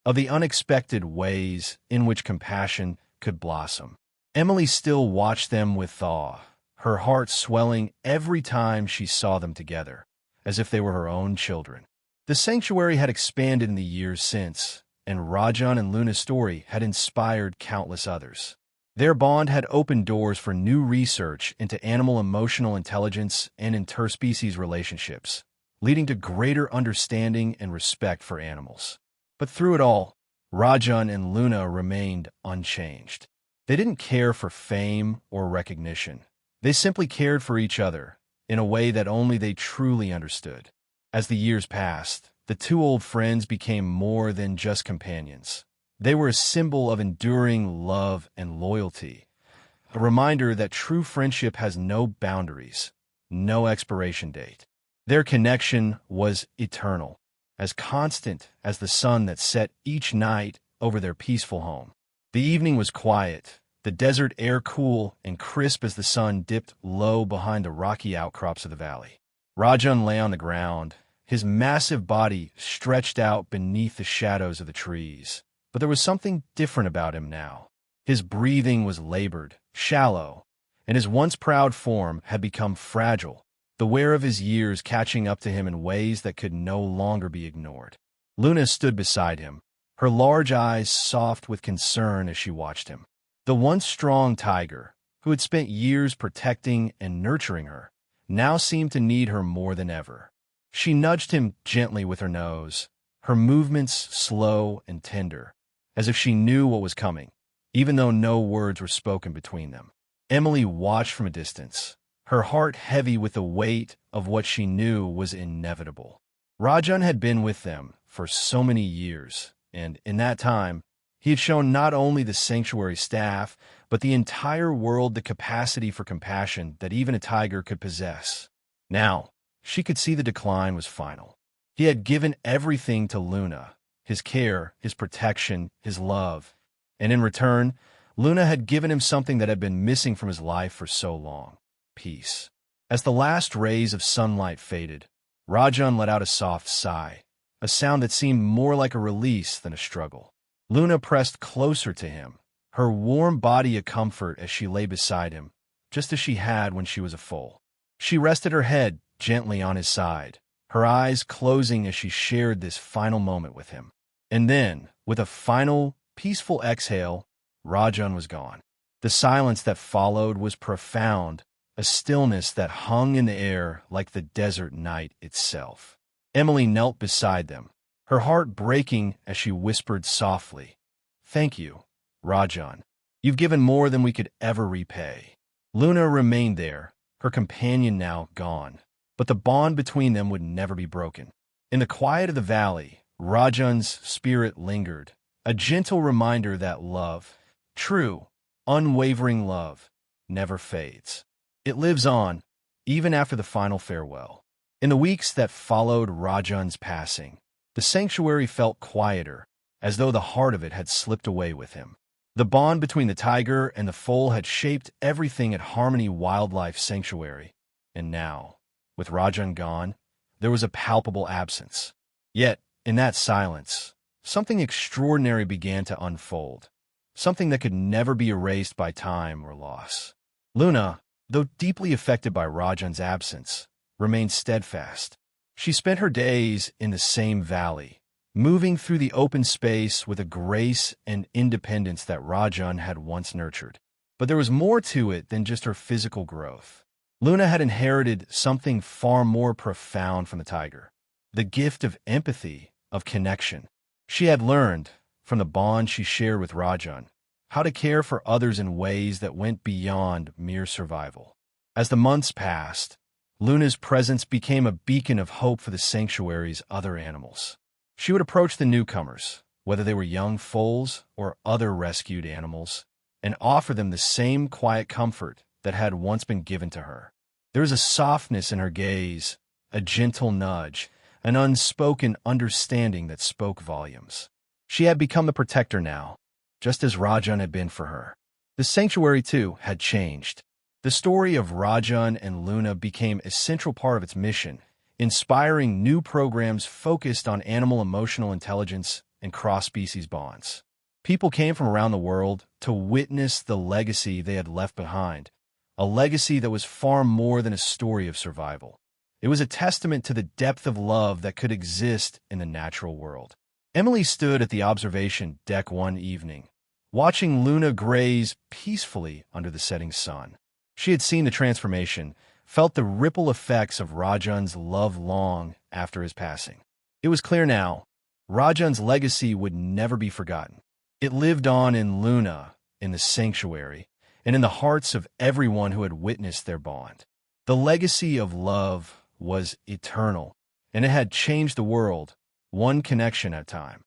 of the unexpected ways in which compassion could blossom. Emily still watched them with awe, her heart swelling every time she saw them together, as if they were her own children. The sanctuary had expanded in the years since, and Rajan and Luna's story had inspired countless others. Their bond had opened doors for new research into animal emotional intelligence and interspecies relationships, leading to greater understanding and respect for animals. But through it all, Rajan and Luna remained unchanged. They didn't care for fame or recognition. They simply cared for each other in a way that only they truly understood. As the years passed, the two old friends became more than just companions. They were a symbol of enduring love and loyalty, a reminder that true friendship has no boundaries, no expiration date. Their connection was eternal, as constant as the sun that set each night over their peaceful home. The evening was quiet, the desert air cool and crisp as the sun dipped low behind the rocky outcrops of the valley. Rajan lay on the ground, his massive body stretched out beneath the shadows of the trees. But there was something different about him now. His breathing was labored, shallow, and his once proud form had become fragile, the wear of his years catching up to him in ways that could no longer be ignored. Luna stood beside him, her large eyes soft with concern as she watched him. The once strong tiger, who had spent years protecting and nurturing her, now seemed to need her more than ever. She nudged him gently with her nose, her movements slow and tender, as if she knew what was coming, even though no words were spoken between them. Emily watched from a distance, her heart heavy with the weight of what she knew was inevitable. Rajan had been with them for so many years, and in that time, he had shown not only the sanctuary staff, but the entire world the capacity for compassion that even a tiger could possess. Now, she could see the decline was final. He had given everything to Luna, his care, his protection, his love, and in return, Luna had given him something that had been missing from his life for so long: peace. As the last rays of sunlight faded, Rajan let out a soft sigh, a sound that seemed more like a release than a struggle. Luna pressed closer to him, her warm body a comfort as she lay beside him, just as she had when she was a foal. She rested her head gently on his side, her eyes closing as she shared this final moment with him. And then, with a final, peaceful exhale, Rajan was gone. The silence that followed was profound, a stillness that hung in the air like the desert night itself. Emily knelt beside them, her heart breaking as she whispered softly, "Thank you, Rajan. You've given more than we could ever repay." Luna remained there, her companion now gone, but the bond between them would never be broken. In the quiet of the valley, Rajan's spirit lingered, a gentle reminder that love, true, unwavering love, never fades. It lives on, even after the final farewell. In the weeks that followed Rajan's passing, the sanctuary felt quieter, as though the heart of it had slipped away with him. The bond between the tiger and the foal had shaped everything at Harmony Wildlife Sanctuary, and now, with Rajan gone, there was a palpable absence. Yet, in that silence, something extraordinary began to unfold, something that could never be erased by time or loss. Luna, though deeply affected by Rajan's absence, remained steadfast. She spent her days in the same valley, moving through the open space with a grace and independence that Rajan had once nurtured. But there was more to it than just her physical growth. Luna had inherited something far more profound from the tiger, the gift of empathy, of connection. She had learned, from the bond she shared with Rajan, how to care for others in ways that went beyond mere survival. As the months passed, Luna's presence became a beacon of hope for the sanctuary's other animals. She would approach the newcomers, whether they were young foals or other rescued animals, and offer them the same quiet comfort that had once been given to her. There was a softness in her gaze, a gentle nudge, an unspoken understanding that spoke volumes. She had become the protector now, just as Rajan had been for her. The sanctuary, too, had changed. The story of Rajan and Luna became a central part of its mission, inspiring new programs focused on animal emotional intelligence and cross-species bonds. People came from around the world to witness the legacy they had left behind, a legacy that was far more than a story of survival. It was a testament to the depth of love that could exist in the natural world. Emily stood at the observation deck one evening, watching Luna graze peacefully under the setting sun. She had seen the transformation, felt the ripple effects of Rajan's love long after his passing. It was clear now, Rajan's legacy would never be forgotten. It lived on in Luna, in the sanctuary, and in the hearts of everyone who had witnessed their bond. The legacy of love was eternal, and it had changed the world, one connection at a time.